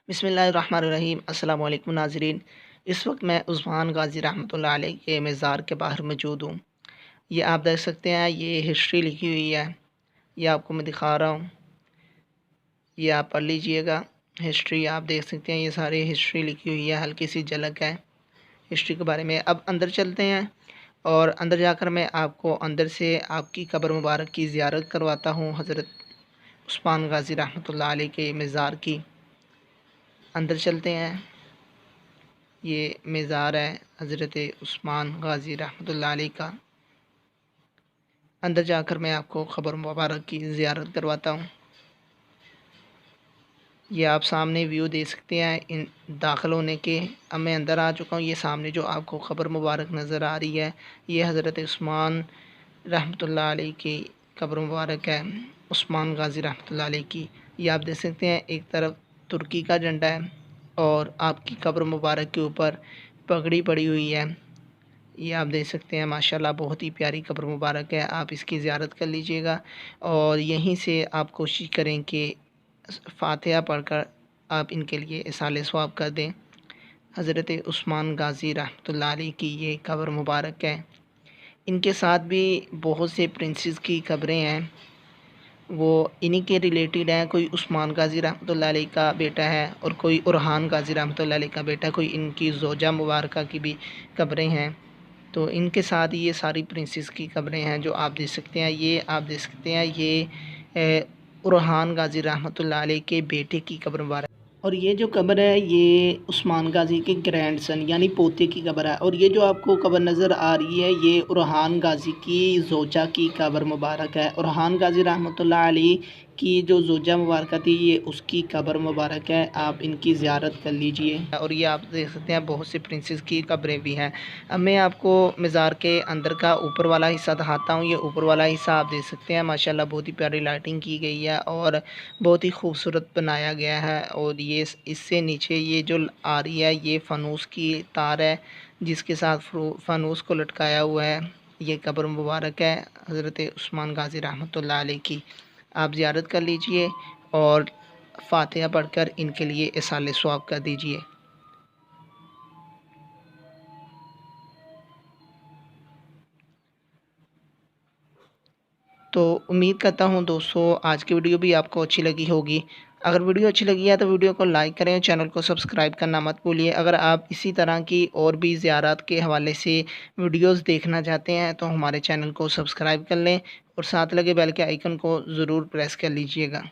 बिस्मिल्लाहिर्रहमानिर्रहीम। अस्सलाम वालेकुम नाज़रीन। इस वक्त मैं उस्मान गाज़ी रहमतुल्लाह अलैह के मज़ार के बाहर मौजूद हूँ। ये आप देख सकते हैं, ये हिस्ट्री लिखी हुई है। ये आपको मैं दिखा रहा हूँ, ये आप पढ़ लीजिएगा। हिस्ट्री आप देख सकते हैं, ये सारी हिस्ट्री लिखी हुई है। हल्की सी झलक है हिस्ट्री के बारे में। अब अंदर चलते हैं और अंदर जाकर मैं आपको अंदर से आपकी कब्र मुबारक की ज़ियारत करवाता हूँ, हज़रत उस्मान गाज़ी रहमतुल्लाह अलैह के मज़ार की। अंदर चलते हैं। ये मज़ार है हज़रत उस्मान गाज़ी रहमतुल्लाह अलैह का। अंदर जाकर मैं आपको क़ब्र मुबारक की ज़ियारत करवाता हूँ। ये आप सामने व्यू देख सकते हैं इन दाखिल होने के। अब मैं अंदर आ चुका हूँ। ये सामने जो आपको क़ब्र मुबारक नज़र आ रही है, ये हज़रत उस्मान रहमतुल्लाह अलैह की क़ब्र मुबारक है, उस्मान गाज़ी रहमतुल्लाह अलैह की। ये आप देख सकते हैं, एक तरफ तुर्की का झंडा है और आपकी कब्र मुबारक के ऊपर पगड़ी पड़ी हुई है। ये आप देख सकते हैं, माशाल्लाह बहुत ही प्यारी कब्र मुबारक है। आप इसकी ज़ियारत कर लीजिएगा और यहीं से आप कोशिश करें कि फ़ातिहा पढ़कर आप इनके लिए इसाले सवाब कर दें। हज़रत उस्मान गाज़ी रहमतुल्लाह अलैह की ये कब्र मुबारक है। इनके साथ भी बहुत से प्रिंसेस की कब्रें हैं, वो इन्हीं के रिलेटेड हैं। कोई उस्मान गाज़ी रहमतुल्लाह अलैह का बेटा है और कोई उरहान गाज़ी रहमतुल्लाह अलैह का बेटा, कोई इनकी ज़ौजा मुबारका की भी कब्रें हैं। तो इनके साथ ये सारी प्रिंसेस की कब्रें हैं जो आप देख सकते हैं। ये आप देख सकते हैं, ये उरहान गाज़ी रहमतुल्लाह अलैह के बेटे की कब्र मुबारक। और ये जो कब्र है, ये उस्मान गाज़ी के ग्रैंडसन यानी पोते की कब्र है। और ये जो आपको कब्र नज़र आ रही है, ये उरहान गाज़ी की ज़ौजा की कब्र मुबारक है। उरहान गाज़ी रहमतुल्लाह अलैह की जो ज़ौजा मुबारक थी, ये उसकी कब्र मुबारक है। आप इनकी ज़ियारत कर लीजिए। और ये आप देख सकते हैं, बहुत से प्रिंसेस की कब्रें भी हैं। अब मैं आपको मज़ार के अंदर का ऊपर वाला हिस्सा दिखाता हूँ। ये ऊपर वाला हिस्सा आप देख सकते हैं, माशाल्लाह बहुत ही प्यारी लाइटिंग की गई है और बहुत ही खूबसूरत बनाया गया है। और ये इससे नीचे ये जो आ रही है, ये फ़ानूस की तार है जिसके साथ फ़ानूस को लटकाया हुआ है। ये कब्र मुबारक है हज़रत उस्मान गाज़ी रहमतुल्लाह अलैह की। आप ज़ियारत कर लीजिए और फ़ातिहा पढ़कर इनके लिए इसाले सवाब कर दीजिए। तो उम्मीद करता हूँ दोस्तों, आज की वीडियो भी आपको अच्छी लगी होगी। अगर वीडियो अच्छी लगी है तो वीडियो को लाइक करें, चैनल को सब्सक्राइब करना मत भूलिए। अगर आप इसी तरह की और भी ज़ियारत के हवाले से वीडियोस देखना चाहते हैं तो हमारे चैनल को सब्सक्राइब कर लें और साथ लगे बेल के आइकन को ज़रूर प्रेस कर लीजिएगा।